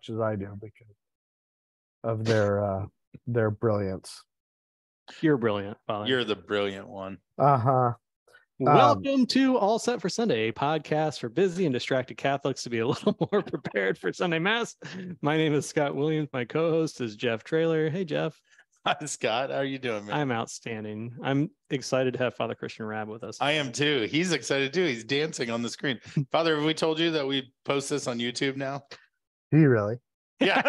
much as I do because of their brilliance. You're brilliant, Father. You're the brilliant one. Uh-huh. Welcome to All Set for Sunday, a podcast for busy and distracted Catholics to be a little more prepared for Sunday Mass. My name is Scott Williams. My co-host is Jeff Traylor. Hey, Jeff. Hi, Scott. How are you doing, man? I'm outstanding. I'm excited to have Father Christian Raab with us. I am too. He's excited too. He's dancing on the screen. Father, have we told you that we post this on YouTube now? Do you really? Yeah.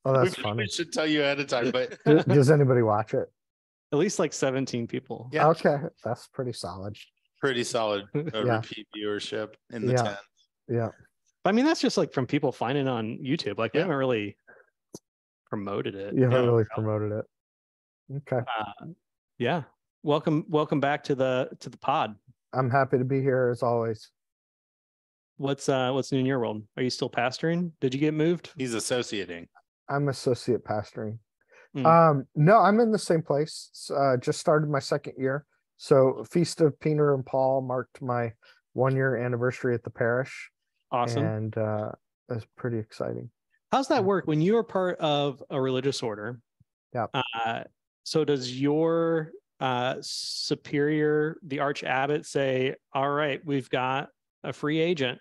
Oh, that's funny. We should tell you ahead of time, but Does anybody watch it? At least like 17 people. Yeah. Okay, that's pretty solid. pretty solid Yeah. repeat viewership in the Yeah. 10. Yeah. I mean, that's just like from people finding on YouTube. Like we Yeah. haven't really promoted it. You haven't Yeah. really promoted it. Okay. Yeah. Welcome back to the pod. I'm happy to be here as always. What's new in your world? Are you still pastoring? Did you get moved? He's associating. I'm associate pastoring. Mm. No, I'm in the same place. Just started my second year. So Feast of Peter and Paul marked my 1-year anniversary at the parish. Awesome. And it's pretty exciting. How's that work when you are part of a religious order? Yeah. So does your superior, the arch abbot, say, all right, we've got a free agent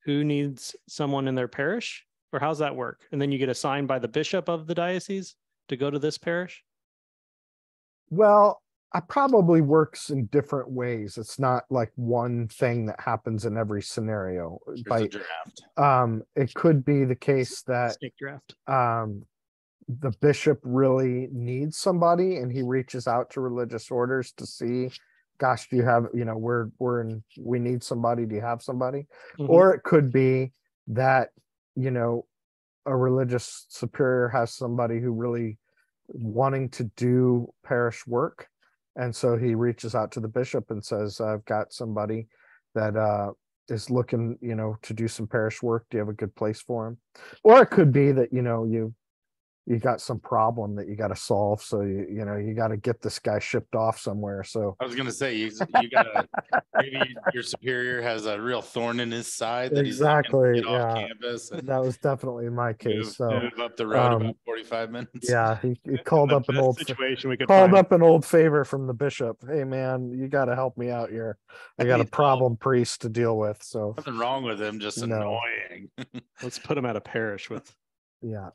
who needs someone in their parish? Or how's that work? And then you get assigned by the bishop of the diocese to go to this parish? Well, it probably works in different ways. It's not like one thing that happens in every scenario. There's a draft. It could be the case that Snake draft. the bishop really needs somebody and he reaches out to religious orders to see, gosh, do you have, we need somebody, do you have somebody? Mhm. Or it could be that, a religious superior has somebody who really wanting to do parish work. And so he reaches out to the bishop and says, I've got somebody that is looking, to do some parish work. Do you have a good place for him? Or it could be that, you got some problem that you got to solve. So you got to get this guy shipped off somewhere. So I was going to say, you got to, maybe your superior has a real thorn in his side that exactly, he's not gonna get off yeah. campus. And That was definitely my case. move up the road about 45 minutes. Yeah, he called up an old situation we could called find. up an old favor from the bishop. Hey man, you got to help me out here. I got a problem priest to deal with. So Nothing wrong with him, just No. annoying. Let's put him at a parish with. yeah,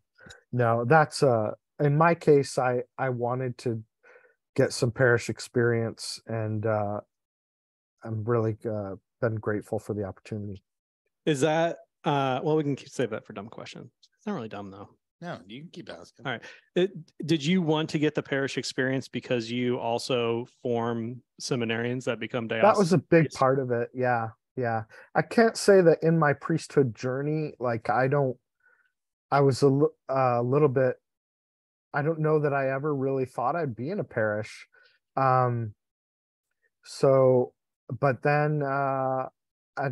no, that's in my case. I wanted to get some parish experience, and I'm really been grateful for the opportunity. Is that well, we can save that for dumb questions. It's not really dumb though. No, you can keep asking. All right. Did you want to get the parish experience because you also form seminarians that become diocesan? That was a big part of it. Yeah. I can't say that in my priesthood journey, like I was a little bit, I don't know that I ever really thought I'd be in a parish. But then I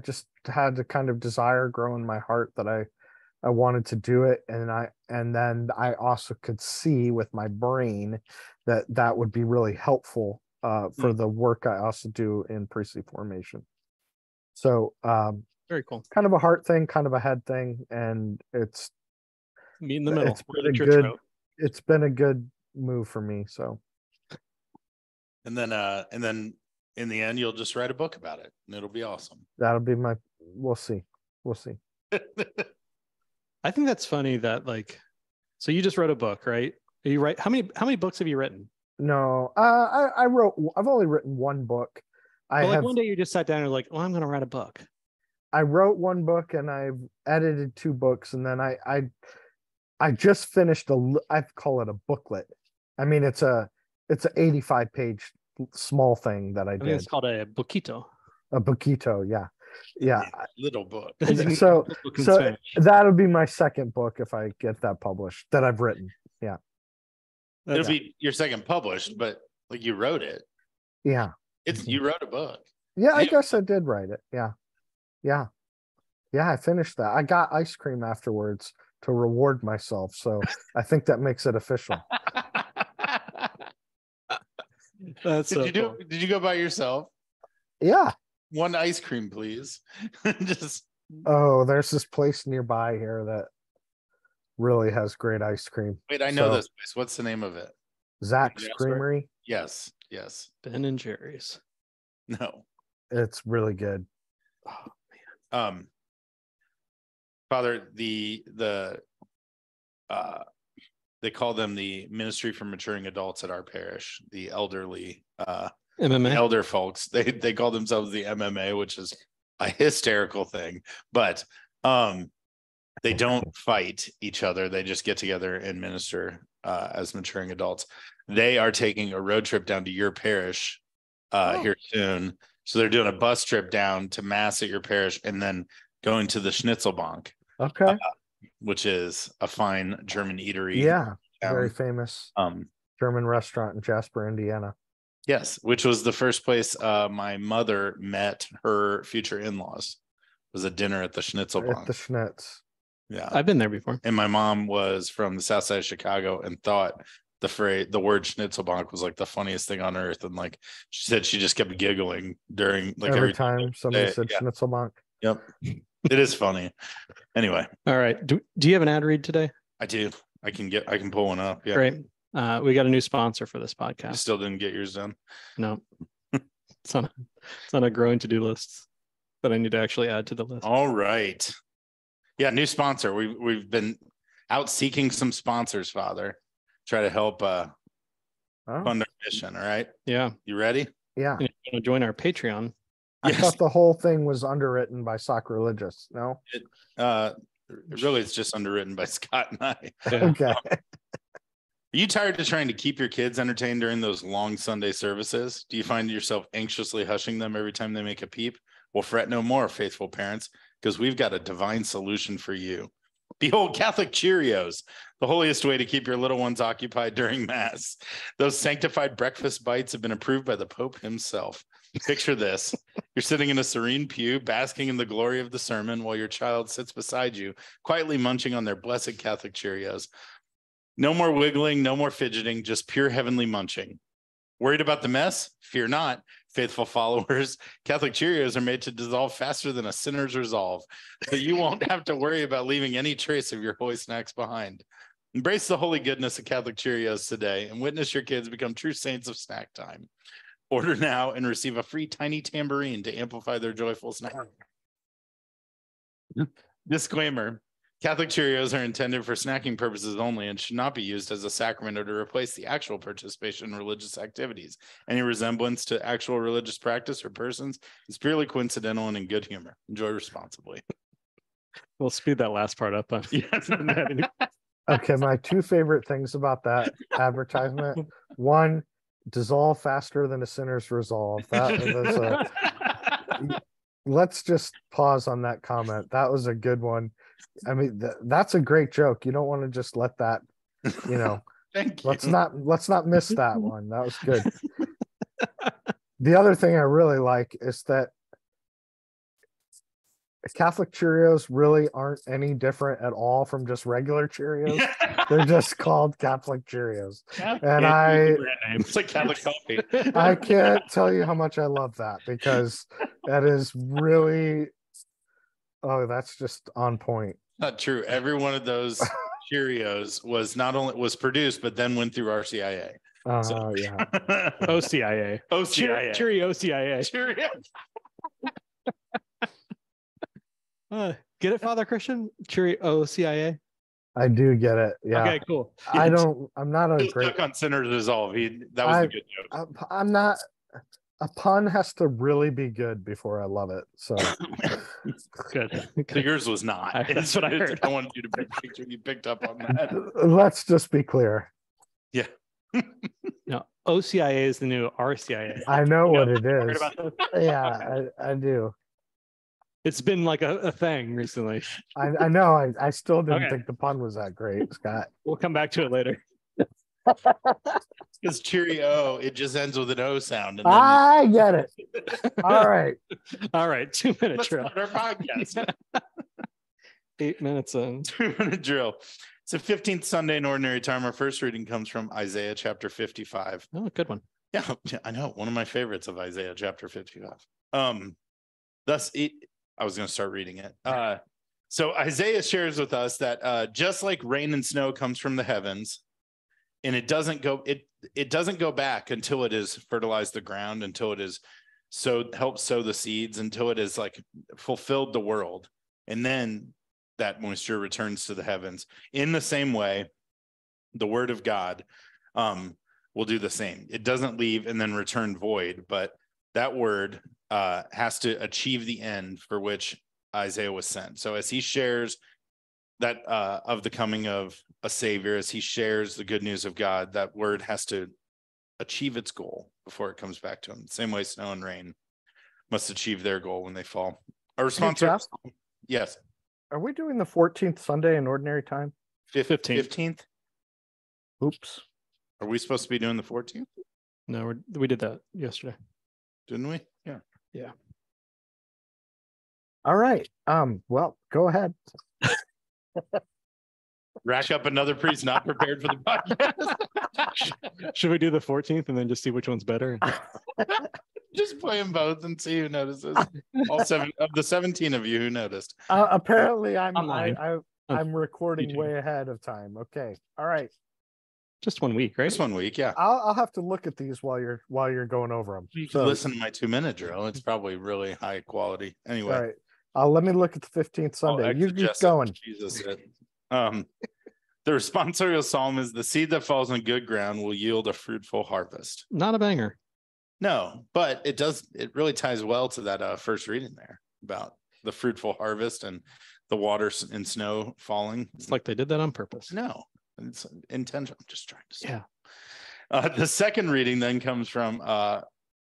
just had the kind of desire grow in my heart that I wanted to do it. And then I also could see with my brain that would be really helpful for the work I also do in priestly formation. So very cool. Kind of a heart thing, kind of a head thing. And it's meet in the middle. It's been a good move for me. So and then in the end you'll just write a book about it and it'll be awesome. That'll be we'll see. I think that's funny that so you just wrote a book, right? How many books have you written? No, I've only written one book. One day you just sat down and were like, well, I'm going to write a book. I wrote one book and I've edited 2 books. And then I just finished I call it a booklet. I mean, it's a 85-page small thing that I did. It's called a bookito. A bookito. Yeah. Little book. So that'll be my second book if I get that published that I've written. Yeah. It'll be your second published, but you wrote it. Yeah. You wrote a book. Yeah, I guess I did write it. Yeah, I finished that. I got ice cream afterwards to reward myself. So I think that makes it official. Did you go by yourself? Yeah. One ice cream, please. Just Oh, there's this place nearby here that really has great ice cream. Wait, I know So, this place. What's the name of it? Zach's Did you ask for it? Creamery. Yes. Yes. Ben and Jerry's. No. It's really good. Father, they call them the Ministry for Maturing Adults at our parish, the elderly MMA. elder folks. They call themselves the MMA, which is a hysterical thing, but they don't fight each other. They just get together and minister as maturing adults. They are taking a road trip down to your parish here soon. So they're doing a bus trip down to mass at your parish and then going to the Schnitzelbank. Okay. Which is a fine German eatery. Yeah. Very famous German restaurant in Jasper, Indiana. Yes, which was the first place my mother met her future in-laws. It was a dinner at the Schnitzelbank. At the Schnitz. Yeah. I've been there before. And my mom was from the south side of Chicago and thought the word Schnitzelbank was like the funniest thing on earth. And like she said, she just kept giggling during like every time somebody said yeah. Schnitzelbank. Yep. It is funny. Anyway. All right. Do you have an ad read today? I do. I can pull one up. Yeah. Great. We got a new sponsor for this You podcast. still didn't get yours done? No. It's on a growing to-do list that I need to actually add to the list. All right. Yeah, new sponsor. We've been out seeking some sponsors, Father. Try to help fund our mission. All right. Yeah. You ready? Yeah. And if you want to join our Patreon. I thought the whole thing was underwritten by Sacrilegious. No? Really, it's just underwritten by Scott and I. Yeah. Okay. Are you tired of trying to keep your kids entertained during those long Sunday services? Do you find yourself anxiously hushing them every time they make a peep? Well, fret no more, faithful parents, because we've got a divine solution for you. Behold, Catholic Cheerios, the holiest way to keep your little ones occupied during Mass. Those sanctified breakfast bites have been approved by the Pope himself. Picture this. You're sitting in a serene pew, basking in the glory of the sermon while your child sits beside you, quietly munching on their blessed Catholic Cheerios. No more wiggling, no more fidgeting, just pure heavenly munching. Worried about the mess? Fear not, faithful followers. Catholic Cheerios are made to dissolve faster than a sinner's resolve. You won't have to worry about leaving any trace of your holy snacks behind. Embrace the holy goodness of Catholic Cheerios today and witness your kids become true saints of snack time. Order now and receive a free tiny tambourine to amplify their joyful snack. Disclaimer. Catholic Cheerios are intended for snacking purposes only and should not be used as a sacrament or to replace the actual participation in religious activities. Any resemblance to actual religious practice or persons is purely coincidental and in good humor. Enjoy responsibly. We'll speed that last part up. Yes. Okay, my two favorite things about that advertisement. One, dissolve faster than a sinner's resolve. Let's just pause on that comment. That was a good one. I mean, that's a great joke. You don't want to just let that, Thank you. let's not miss that one. That was good. The other thing I really like is that Catholic Cheerios really aren't any different at all from just regular Cheerios. They're just called Catholic Cheerios. And it's like Catholic coffee. I can't tell you how much I love that, because that is really, that's just on point. Not true. Every one of those Cheerios was produced, but then went through RCIA. Yeah. OCIA. OCIA. Cheerio OCIA. Cheerio. Get it, Father Christian? Cheerio OCIA. I do get it. Yeah. Okay, cool. I'm not a great stuck on Sinner's Resolve. That was a good joke. I'm not. A pun has to really be good before I love it. So good. So yours was not. That's what I heard. I wanted you to make sure you picked up on that. Let's just be clear. Yeah. No, OCIA is the new RCIA. I know what it Heard is. about that? Yeah, I do. It's been like a thing recently. I know. I still didn't Okay. think the pun was that great, Scott. We'll come back to it later. Because Cheerio, it just ends with an O sound. And then I get it. All right. All right, 2-minute let's drill. start our podcast. 8 minutes in. 2-minute drill. It's a 15th Sunday in Ordinary Time. Our first reading comes from Isaiah chapter 55. Oh, good one. Yeah, I know. One of my favorites of Isaiah chapter 55. Thus, I was going to start reading it. So Isaiah shares with us that just like rain and snow comes from the heavens, and it doesn't go back until it has fertilized the ground, until it is helped sow the seeds, until it has like fulfilled the world, and then that moisture returns to the heavens. In the same way, the word of God will do the same. It doesn't leave and then return void, but that word has to achieve the end for which Isaiah was sent. So as he shares that of the coming of a savior, as he shares the good news of God, that word has to achieve its goal before it comes back to him. Same way snow and rain must achieve their goal when they fall. Our response, Hey, Jeff, yes. are we doing the 14th Sunday in ordinary time? 15th? Oops. Are we supposed to be doing the 14th? No, we did that yesterday. Didn't we? Yeah. Yeah. All right. Well, go ahead. Rack up another priest not prepared for the podcast. Should we do the 14th and then just see which one's better? Just play them both and see who notices. All 7 of the 17 of you who noticed. Apparently, I'm recording way ahead of time. Okay. All right. Just 1 week, right? Just 1 week, yeah. I'll have to look at these while you're going over them. You can listen to my 2-minute drill. It's probably really high quality. Anyway. All right. Let me look at the 15th Sunday. You keep going. Jesus. The responsorial psalm is the seed that falls on good ground will yield a fruitful harvest. Not a banger. No, but it really ties well to that first reading there about the fruitful harvest and the water and snow falling. It's like they did that on purpose. No, it's intentional. I'm just trying to say. Yeah. The second reading then comes from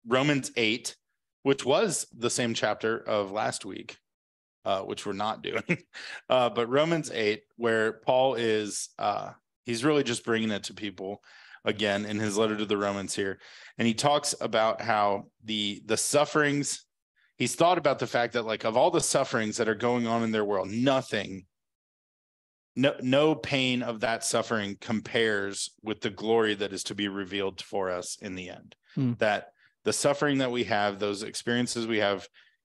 Romans 8, which was the same chapter of last week. Which we're not doing, but Romans 8, where Paul is, he's really just bringing it to people again in his letter to the Romans here. And he talks about how the sufferings, he's thought about the fact that like of all the sufferings that are going on in their world, no pain of that suffering compares with the glory that is to be revealed for us in the end. That the suffering that we have, those experiences we have,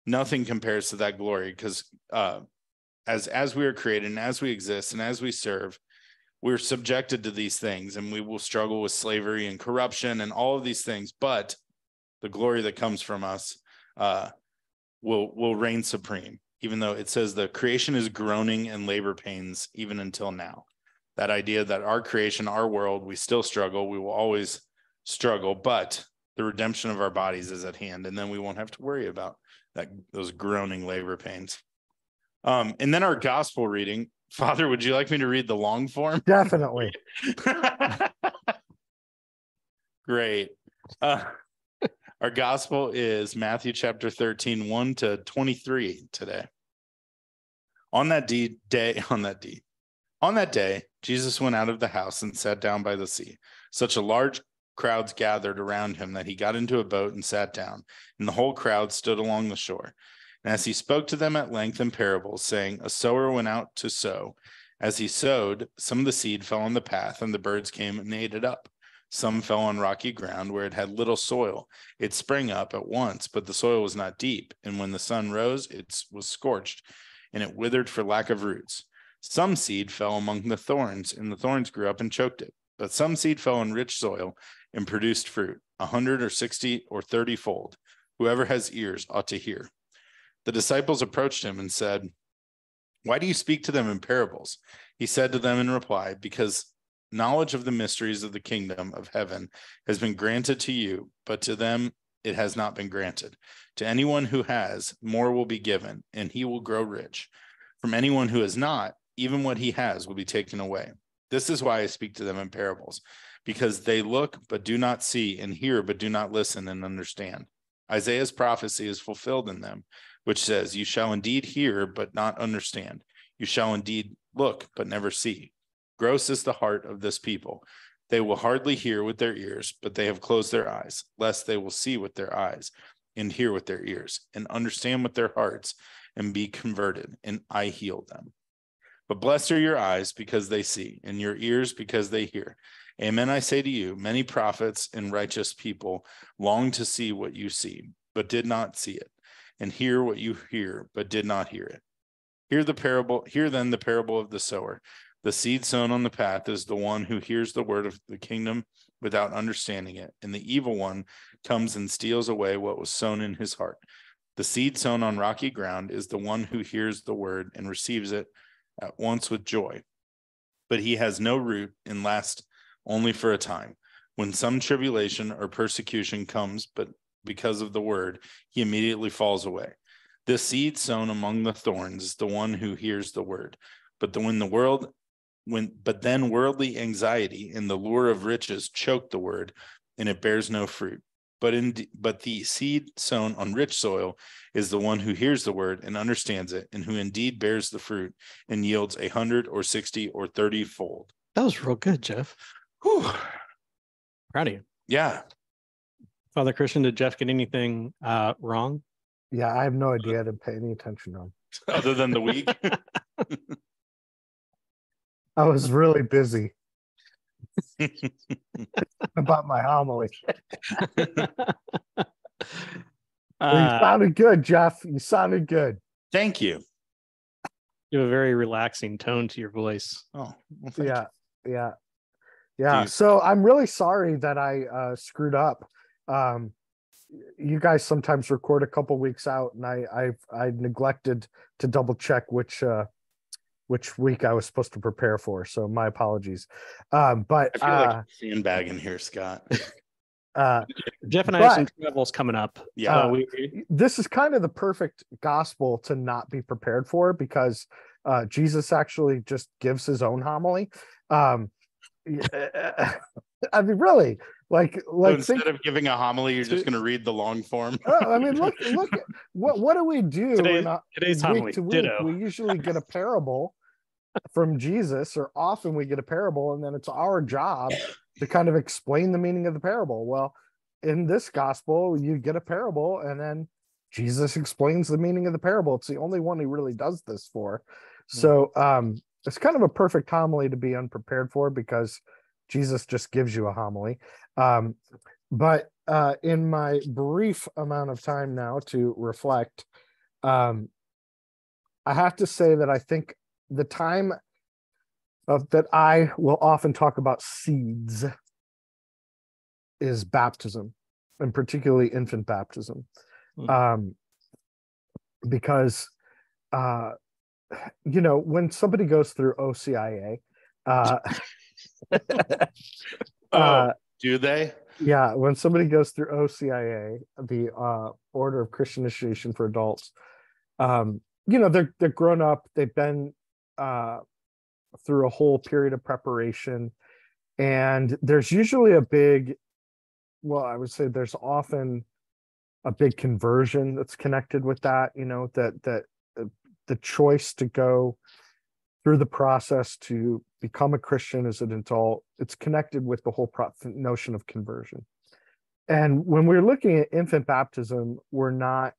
nothing compares to that glory, because as we are created and as we exist and as we serve, we're subjected to these things, and we will struggle with slavery and corruption and all of these things. But the glory that comes from us will reign supreme, even though it says the creation is groaning in labor pains even until now. That idea that our creation, our world, we still struggle, we will always struggle, but the redemption of our bodies is at hand, and then we won't have to worry about those groaning labor pains. And then our gospel reading. Father, would you like me to read the long form? Definitely. Great. Our gospel is Matthew chapter 13, 1 to 23 today. On that day, Jesus went out of the house and sat down by the sea. Such a large crowds gathered around him that he got into a boat and sat down, and the whole crowd stood along the shore. And as he spoke to them at length in parables, saying, a sower went out to sow. As he sowed, some of the seed fell on the path, and the birds came and ate it up. Some fell on rocky ground where it had little soil. It sprang up at once, but the soil was not deep. And when the sun rose, it was scorched, and it withered for lack of roots. Some seed fell among the thorns, and the thorns grew up and choked it. But some seed fell on rich soil and produced fruit, 100 or 60 or 30-fold. Whoever has ears ought to hear. The disciples approached him and said, why do you speak to them in parables? He said to them in reply, because knowledge of the mysteries of the kingdom of heaven has been granted to you, but to them it has not been granted. To anyone who has, more will be given, and he will grow rich. From anyone who has not, even what he has will be taken away. This is why I speak to them in parables, because they look but do not see, and hear but do not listen and understand. Isaiah's prophecy is fulfilled in them, which says, you shall indeed hear but not understand. You shall indeed look but never see. Gross is the heart of this people. They will hardly hear with their ears, but they have closed their eyes, lest they will see with their eyes and hear with their ears and understand with their hearts and be converted, and I heal them. But blessed are your eyes because they see, and your ears because they hear. Amen, I say to you, many prophets and righteous people long to see what you see, but did not see it, and hear what you hear, but did not hear it. Hear then the parable of the sower. The seed sown on the path is the one who hears the word of the kingdom without understanding it, and the evil one comes and steals away what was sown in his heart. The seed sown on rocky ground is the one who hears the word and receives it at once with joy. But he has no root and lasts only for a time. When some tribulation or persecution comes, but because of the word, he immediately falls away. The seed sown among the thorns is the one who hears the word. But then worldly anxiety and the lure of riches choke the word, and it bears no fruit. But the seed sown on rich soil is the one who hears the word and understands it, and who indeed bears the fruit and yields 100 or 60 or 30-fold. That was real good, Jeff. Whew. Proud of you. Yeah. Father Christian, did Jeff get anything wrong? Yeah, I have no idea. I didn't pay any attention on. Other than the week. I was really busy about my homily. Well, you sounded good, Jeff. You sounded good. Thank you. You have a very relaxing tone to your voice. Oh, well, yeah. So I'm really sorry that I screwed up. You guys sometimes record a couple weeks out, and I neglected to double check which week I was supposed to prepare for. So my apologies. But I feel like sandbagging here, Scott. Jeff and I have some travels coming up. Yeah. This is kind of the perfect gospel to not be prepared for, because Jesus actually just gives his own homily. I mean, really, like so instead of giving a homily, you're just going to read the long form. I mean, look at what do we do? Today's homily. Week to week, Ditto. we usually get a parable from Jesus, or often we get a parable, and then it's our job to kind of explain the meaning of the parable. Well, in this gospel, you get a parable, and then Jesus explains the meaning of the parable. It's the only one he really does this for. So it's kind of a perfect homily to be unprepared for, because Jesus just gives you a homily. But in my brief amount of time now to reflect, I have to say that I think the time that I will often talk about seeds is baptism, and particularly infant baptism. Because when somebody goes through OCIA, do they? Yeah, when somebody goes through OCIA, the Order of Christian Initiation for Adults, they're grown up. They've been through a whole period of preparation, and there's usually I would say there's often a big conversion that's connected with that. That the choice to go through the process to become a Christian as an adult, it's connected with the whole notion of conversion. And when we're looking at infant baptism, we're not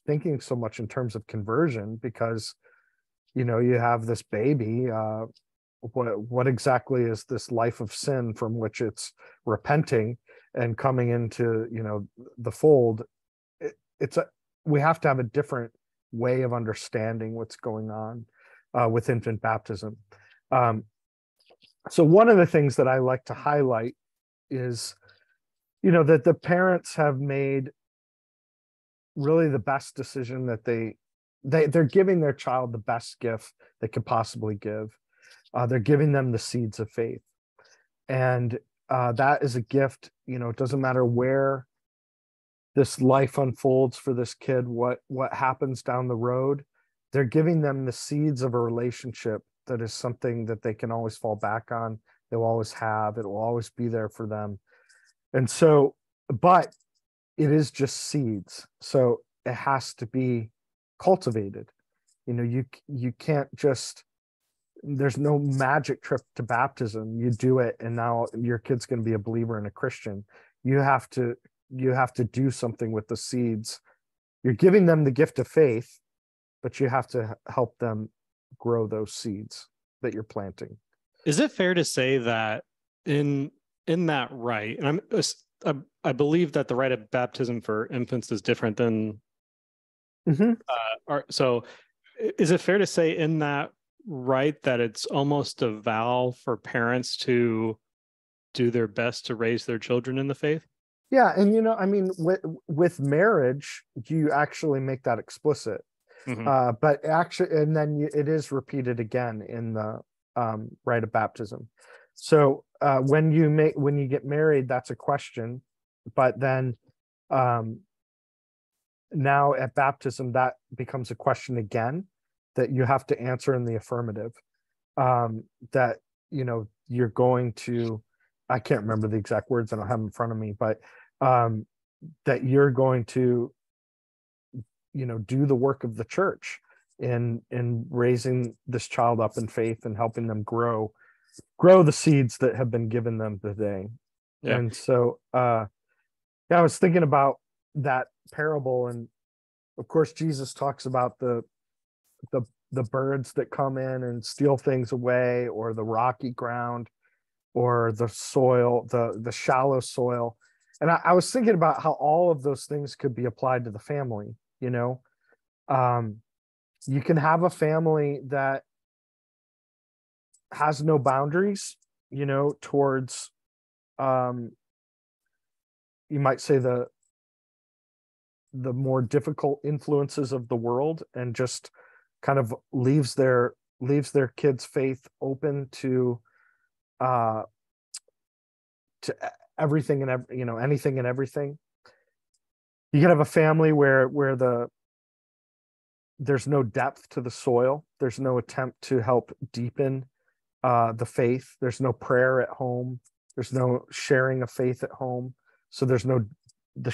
thinking so much in terms of conversion, because you have this baby. What exactly is this life of sin from which it's repenting and coming into the fold? We have to have a different way of understanding what's going on with infant baptism. So one of the things that I like to highlight is that the parents have made really the best decision, that they're giving their child the best gift they could possibly give. They're giving them the seeds of faith, and that is a gift. It doesn't matter where this life unfolds for this kid, what happens down the road. They're giving them the seeds of a relationship that is something that they can always fall back on. They'll always have. It will always be there for them. And so, but it is just seeds, so it has to be cultivated. You can't just, there's no magic trip to baptism. You do it, and now your kid's going to be a believer and a Christian. You have to do something with the seeds. You're giving them the gift of faith, but you have to help them grow those seeds that you're planting. Is it fair to say that in that rite, and I believe that the rite of baptism for infants is different than Mhm. So is it fair to say in that, right, that it's almost a vow for parents to do their best to raise their children in the faith? Yeah, and I mean, with marriage, you actually make that explicit. Mhm. But actually, and then it is repeated again in the rite of baptism. So when you get married, that's a question, but then now at baptism, that becomes a question again that you have to answer in the affirmative. That you're going to, I can't remember the exact words, I don't have them in front of me, but that you're going to do the work of the church in raising this child up in faith and helping them grow the seeds that have been given them today. Yeah. And so I was thinking about that parable, and of course Jesus talks about the birds that come in and steal things away, or the rocky ground, or the soil, the shallow soil. And I was thinking about how all of those things could be applied to the family. You can have a family that has no boundaries, towards, you might say, the more difficult influences of the world, and just kind of leaves their kids' faith open to everything and anything and everything. You can have a family where there's no depth to the soil. There's no attempt to help deepen the faith. There's no prayer at home. There's no sharing of faith at home. So there's no the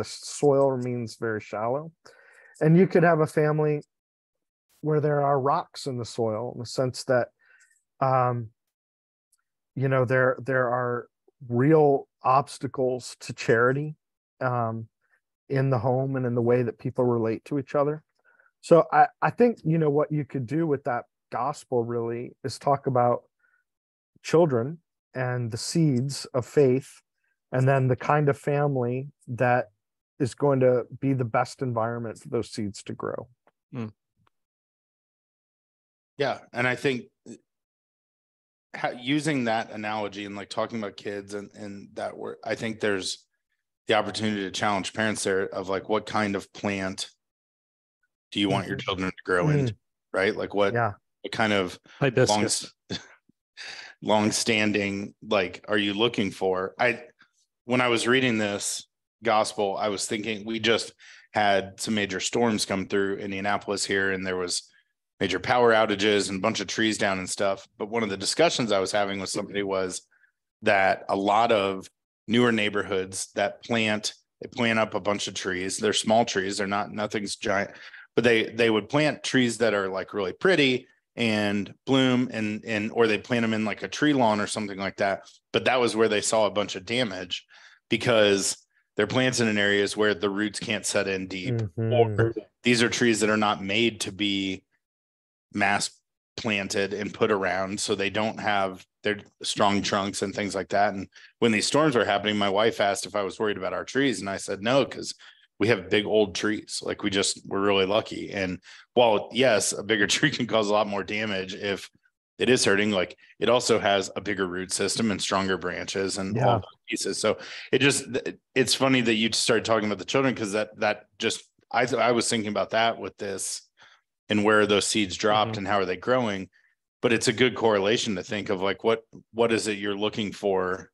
soil remains very shallow. And you could have a family where there are rocks in the soil, in the sense that there are real obstacles to charity in the home and in the way that people relate to each other. So I think what you could do with that gospel really is talk about children and the seeds of faith, and then the kind of family that is going to be the best environment for those seeds to grow. Yeah, and I think using that analogy and like talking about kids and that word, I think there's the opportunity to challenge parents there of like, what kind of plant do you want your children to grow into, right? Like what kind of long-standing, like, are you looking for? When I was reading this gospel, I was thinking, we just had some major storms come through Indianapolis here, and there was major power outages and a bunch of trees down and stuff. But one of the discussions I was having with somebody was that a lot of newer neighborhoods that plant up a bunch of trees. They're small trees. They're nothing's giant, but they would plant trees that are like really pretty and bloom, and or they plant them in like a tree lawn or something like that. But that was where they saw a bunch of damage, because they're planted in areas where the roots can't set in deep, or these are trees that are not made to be mass planted and put around, so they don't have their strong trunks and things like that. And when these storms were happening, my wife asked if I was worried about our trees, and I said no, because we have big old trees. Like we're really lucky. And while yes, a bigger tree can cause a lot more damage if it is hurting, like it also has a bigger root system and stronger branches and all those pieces. So it's funny that you started talking about the children, because I was thinking about that with this, and where those seeds dropped and how are they growing. But it's a good correlation to think of, like, what is it you're looking for?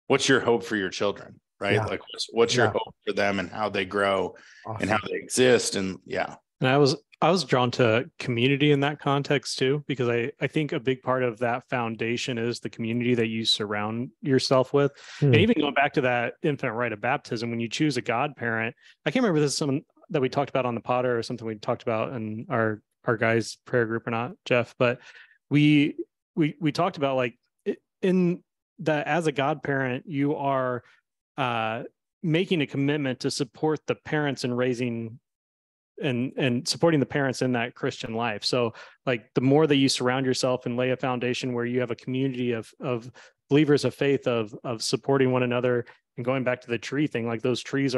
What's your hope for your children, right? Yeah. Like what's your hope for them and how they grow and how they exist. And And I was drawn to community in that context too, because I think a big part of that foundation is the community that you surround yourself with. And even going back to that infant rite of baptism, when you choose a godparent, I can't remember if this is something that we talked about on the pod or something we talked about in our guys' prayer group or not, Jeff, but we talked about, like, in that as a godparent, you are making a commitment to support the parents in raising and supporting the parents in that Christian life. So like the more that you surround yourself and lay a foundation where you have a community of believers of faith of supporting one another. And going back to the tree thing, like those trees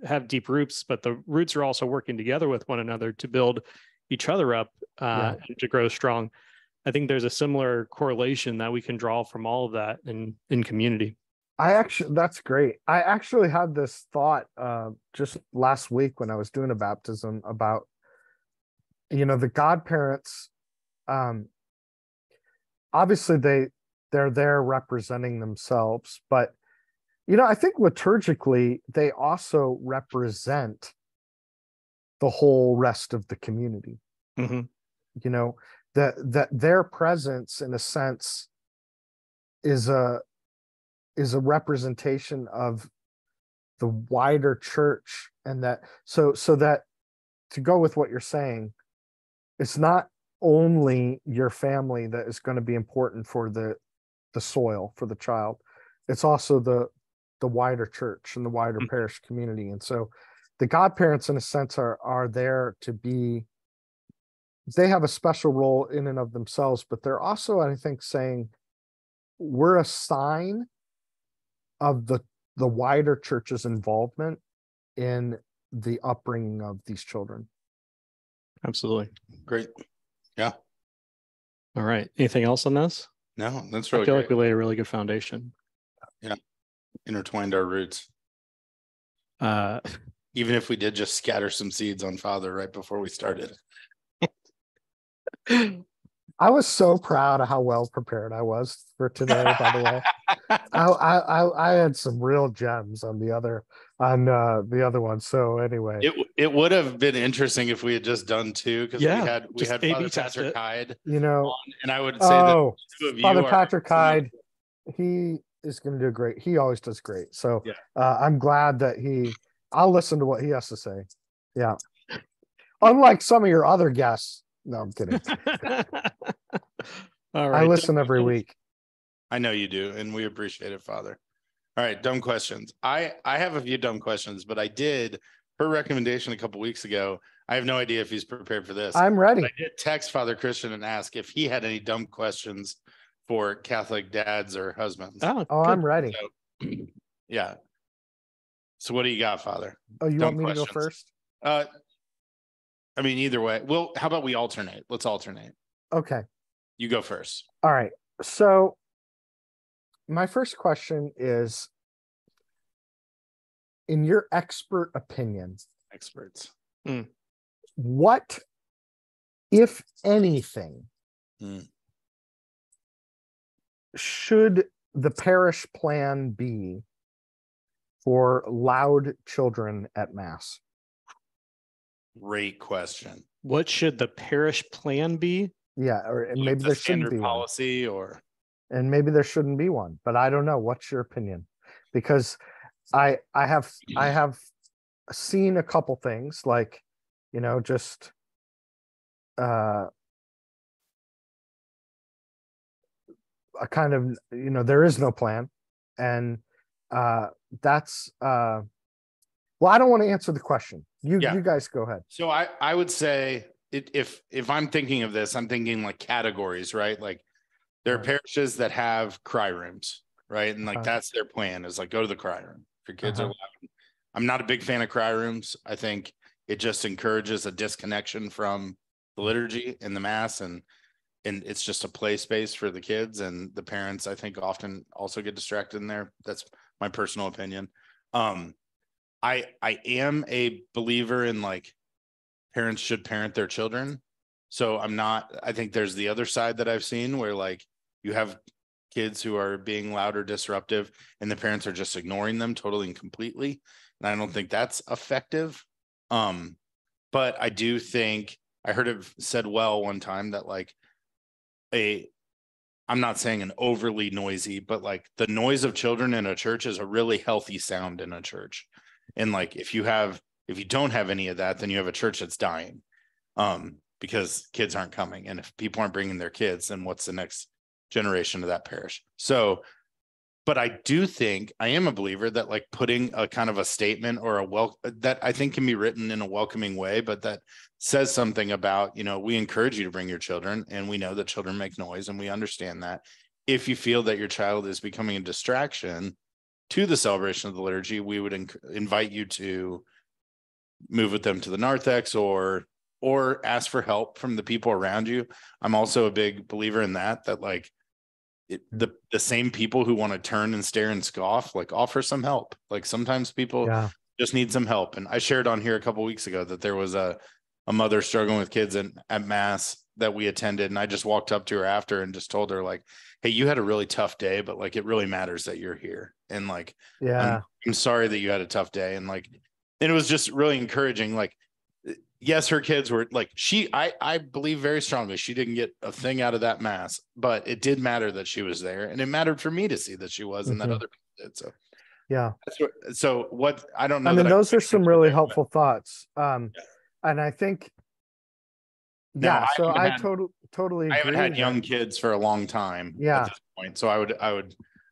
have deep roots, but the roots are also working together with one another to build each other up and to grow strong. I think there's a similar correlation that we can draw from all of that in community. That's great. I actually had this thought just last week when I was doing a baptism about, the godparents. Obviously they're there representing themselves, but I think liturgically they also represent the whole rest of the community. Mm-hmm. That their presence in a sense is a representation of the wider church, and that so that, to go with what you're saying, it's not only your family that is going to be important for the soil, for the child. It's also the wider church and the wider parish community. And so the godparents in a sense are there to be, they have a special role in and of themselves, but they're also, I think, saying we're a sign of the wider church's involvement in the upbringing of these children. Absolutely. Great. Yeah. All right. Anything else on this? No, that's really I feel great. like we laid a really good foundation. Yeah. Intertwined our roots. Even if we did just scatter some seeds on Father right before we started. I was so proud of how well prepared I was for today, by the way. I had some real gems on the other one. So anyway, it would have been interesting if we had just done two, because we had AB Father test Patrick it. Hyde on, and I would say that two of you Father are Patrick Hyde, he is going to do great. He always does great. So I'm glad that I'll listen to what he has to say. Yeah. Unlike some of your other guests. No, I'm kidding. All right. I listen every week. I know you do, and we appreciate it, Father. All right, dumb questions. I have a few dumb questions, but I did her recommendation a couple weeks ago. I have no idea if he's prepared for this. I'm ready. But I did text Father Christian and ask if he had any dumb questions for Catholic dads or husbands. Oh, I'm ready. So, yeah. So what do you got, Father? Oh, you dumb want me questions. to go first? I mean, either way. Well, how about we alternate? Let's alternate. Okay. You go first. All right. So my first question is, in your expert opinion, what, if anything, should the parish plan be for loud children at Mass? Great question. What should the parish plan be? Yeah, and maybe there shouldn't be policy one. And maybe there shouldn't be one, but I don't know. What's your opinion? Because I have seen a couple things, like, just a kind of, there is no plan, and that's well, I don't want to answer the question. You guys go ahead. So I would say if I'm thinking of this, I'm thinking like categories, right? Like there are parishes that have cry rooms, right? And like that's their plan, is like, go to the cry room if your kids are loud. I'm not a big fan of cry rooms. I think it just encourages a disconnection from the liturgy and the Mass, and it's just a play space for the kids, and the parents, I think, often also get distracted in there. That's my personal opinion. I am a believer in, like, parents should parent their children. So I think there's the other side that I've seen where, like, you have kids who are being loud or disruptive and the parents are just ignoring them totally and completely. And I don't think that's effective. But I do think I heard it said well one time that, like, I'm not saying an overly noisy, but like the noise of children in a church is a really healthy sound in a church. And like, if you don't have any of that, then you have a church that's dying, because kids aren't coming. And if people aren't bringing their kids, then what's the next generation of that parish? So, but I do think I am a believer that, like, putting a kind of a statement or that I think can be written in a welcoming way, but that says something about, we encourage you to bring your children, and we know that children make noise, and we understand that. if you feel that your child is becoming a distraction to the celebration of the liturgy, we would invite you to move with them to the narthex or ask for help from the people around you. I'm also a big believer in that like the same people who want to turn and stare and scoff, like offer some help. Like sometimes people just need some help. And I shared on here a couple of weeks ago that there was a mother struggling with kids at mass that we attended. And I just walked up to her after and just told her like, hey, you had a really tough day, but like, it really matters that you're here. And like, I'm sorry that you had a tough day. And like, and it was just really encouraging. Like, yes, her kids were like, I believe very strongly she didn't get a thing out of that mass, but it did matter that she was there. And it mattered for me to see that she was and that other people did. So, so what, I don't know. I mean, those are some really helpful thoughts. And I think, I totally agree. I haven't had young kids for a long time at this point. So I would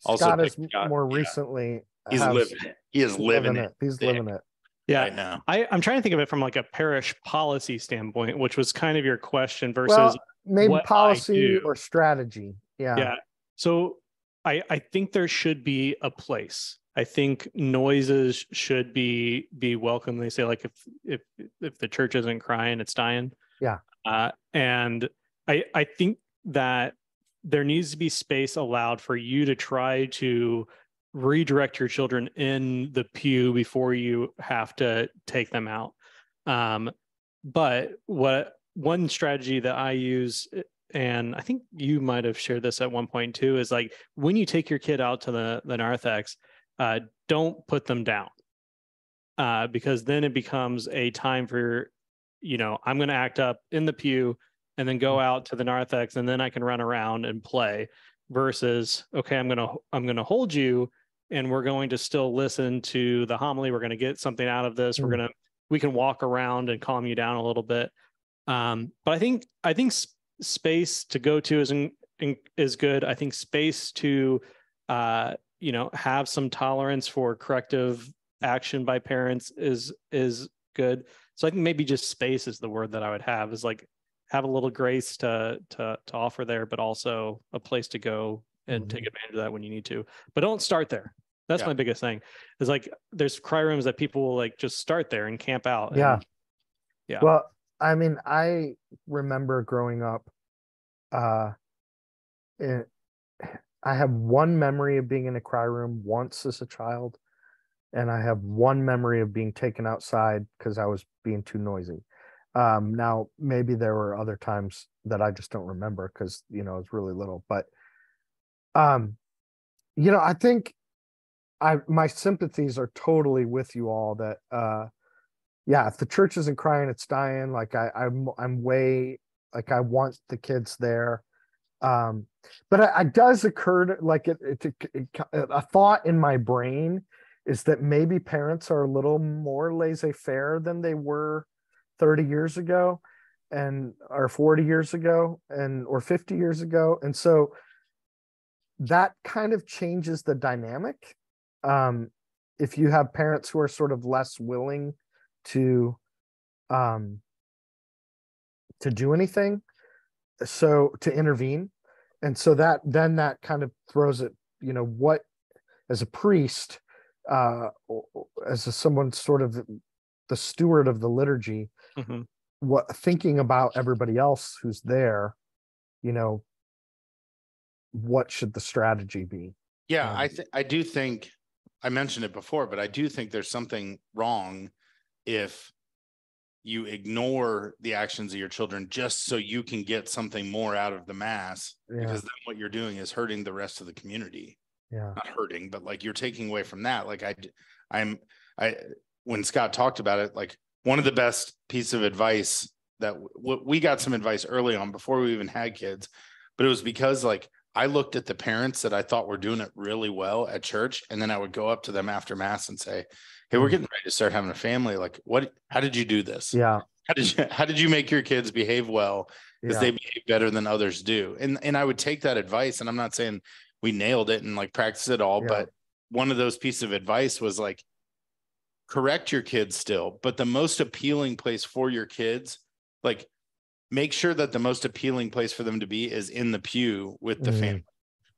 also Scott is more recently. He's living it. He is living it. He's living it. Yeah. Right now. I'm trying to think of it from like a parish policy standpoint, which was kind of your question versus maybe policy or strategy. Yeah. So I think there should be a place. I think noises should be welcome. They say like if the church isn't crying, it's dying. Yeah. And I think that there needs to be space allowed for you to try to redirect your children in the pew before you have to take them out. But one strategy that I use, and I think you might have shared this at one point too, is like when you take your kid out to the narthex, don't put them down, because then it becomes a time for, I'm going to act up in the pew and then go out to the narthex and then I can run around and play, versus, okay, I'm going to hold you and we're going to still listen to the homily. We're going to get something out of this. We can walk around and calm you down a little bit. But I think space to go to is good. I think space to, have some tolerance for corrective action by parents is good. So I think maybe just space is the word that I would have, is like have a little grace to offer there, but also a place to go and take advantage of that when you need to. But don't start there. That's my biggest thing. Is like there's cry rooms that people will like just start there and camp out. Yeah. Well, I mean, I remember growing up, I have one memory of being in a cry room once as a child, and I have one memory of being taken outside because I was being too noisy. Now, maybe there were other times that I just don't remember because, I was really little. But, I think my sympathies are totally with you all that, if the church isn't crying, it's dying. Like I'm way, like I want the kids there. But it does occur to, like a thought in my brain is that maybe parents are a little more laissez-faire than they were 30 years ago or 40 years ago or 50 years ago. And so that kind of changes the dynamic. If you have parents who are sort of less willing to do anything, so to intervene. And so that kind of throws it, what as a priest, someone sort of the steward of the liturgy, what thinking about everybody else who's there, what should the strategy be? Yeah, I do think I mentioned it before, but I do think there's something wrong if you ignore the actions of your children just so you can get something more out of the mass, because then what you're doing is hurting the rest of the community. Not hurting, but like you're taking away from that. Like when Scott talked about it, like one of the best piece of advice that we got some advice early on before we even had kids, but it was because like I looked at the parents that I thought were doing it really well at church. And then I would go up to them after mass and say, hey, we're getting ready to start having a family. Like how did you do this? Yeah. How did you make your kids behave well? Because they behave better than others do. And I would take that advice, and I'm not saying we nailed it and like practice it all, but one of those pieces of advice was like, correct your kids still, but the most appealing place for your kids, like make sure that the most appealing place for them to be is in the pew with the family.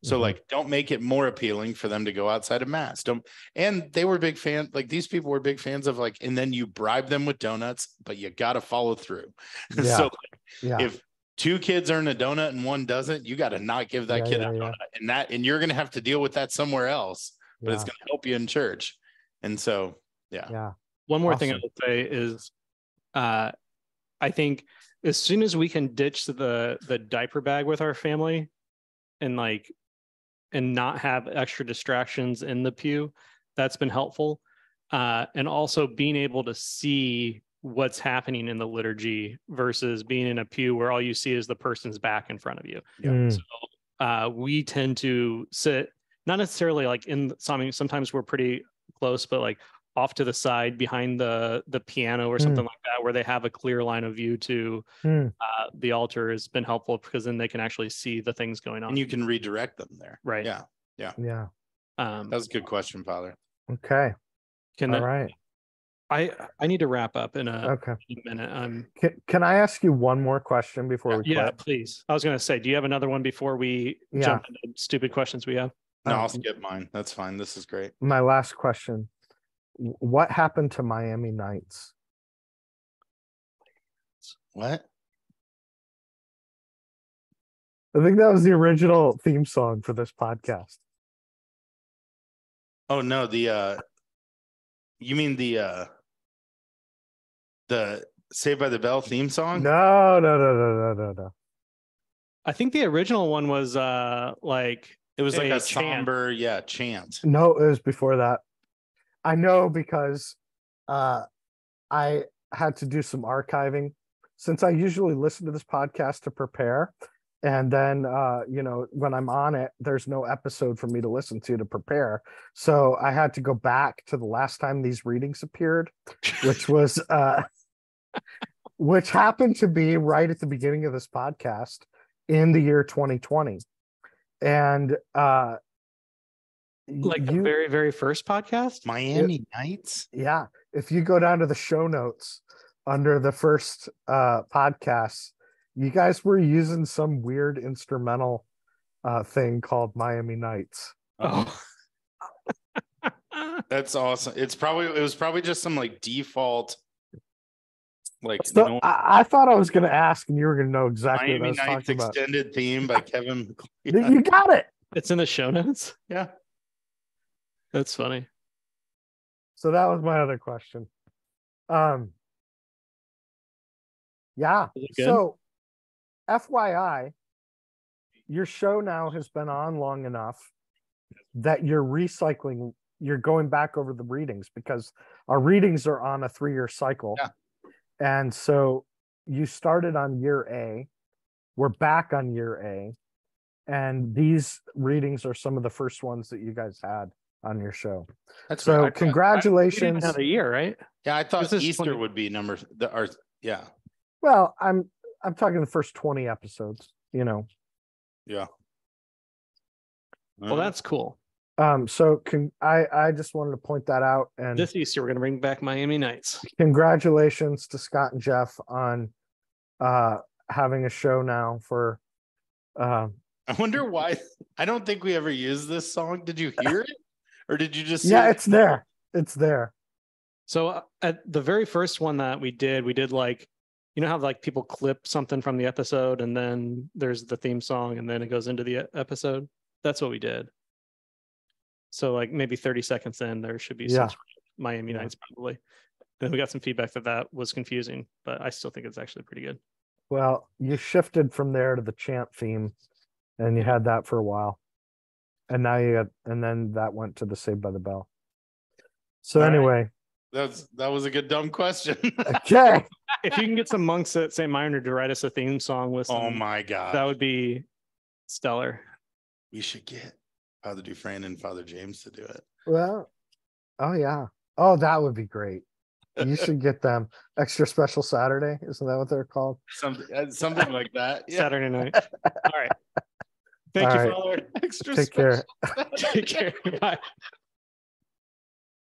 So Mhm. like, don't make it more appealing for them to go outside of mass. Don't. And they were big fans. Like these people were big fans of like, and then you bribe them with donuts, but you got to follow through. Yeah. So like, Yeah. if 2 kids earn a donut and 1 doesn't, you got to not give that kid a donut, and you're going to have to deal with that somewhere else, but it's going to help you in church. And so, yeah. One more thing I would say is, I think as soon as we can ditch the diaper bag with our family and not have extra distractions in the pew, that's been helpful. And also being able to see what's happening in the liturgy versus being in a pew where all you see is the person's back in front of you. So we tend to sit, not necessarily like in sometimes we're pretty close, but like off to the side behind the piano or something like that, where they have a clear line of view to the altar, has been helpful because then they can actually see the things going on. And you can redirect them there. Right. Yeah. That was a good question, Father. Okay. All right. I need to wrap up in a minute. Can I ask you one more question before we quit? Yeah, please. I was going to say, do you have another one before we jump into stupid questions we have? No, I'll skip mine. That's fine. This is great. My last question. What happened to Miami Nights? What? I think that was the original theme song for this podcast. Oh no, you mean the Saved by the Bell theme song? No. I think the original one was like it was like a chant. somber chant. No, it was before that. I know because I had to do some archiving since I usually listen to this podcast to prepare. And then, when I'm on it, there's no episode for me to listen to prepare. So I had to go back to the last time these readings appeared, which was, which happened to be right at the beginning of this podcast in the year 2020. And, the very, very first podcast, Miami Nights. Yeah. If you go down to the show notes under the first podcast, you guys were using some weird instrumental thing called Miami Nights. Oh, that's awesome. It was probably just some like default. Like so I thought I was going to ask, and you were going to know exactly Miami what I was Nights talking about. Extended theme by Kevin. You got it. It's in the show notes. Yeah, that's funny. So that was my other question. Yeah. So, FYI, your show now has been on long enough that you're going back over the readings, because our readings are on a 3-year cycle. Yeah. And so you started on year A. We're back on year A. And these readings are some of the first ones that you guys had on your show. That's so right. Congratulations. Another year, right? Yeah, I thought Easter 20... would be yeah. Well, I'm talking the first 20 episodes, Yeah. Well, that's cool. So I just wanted to point that out. And this Easter, we're going to bring back Miami Nights. Congratulations to Scott and Jeff on having a show now for. I wonder why. I don't think we ever used this song. Did you hear it, or did you just? Yeah, it's there. It's there. So at the very first one that we did like, you know how like people clip something from the episode and then there's the theme song and then it goes into the episode. That's what we did. So like maybe 30 seconds in, there should be some sort of Miami Nights probably. Then we got some feedback that was confusing, but I still think it's actually pretty good. Well, you shifted from there to the chant theme, and you had that for a while, and now and then that went to the Saved by the Bell. So anyway, that was a good dumb question. Okay. If you can get some monks at St. Minor to write us a theme song with oh my God, that would be stellar. We should get Father Dufresne and Father James to do it. Well, oh yeah. Oh, that would be great. You should get them. Extra Special Saturday. Isn't that what they're called? Something like that. Yeah. Saturday night. All right. Thank you, Father. Extra Take special. care. Take care. Bye.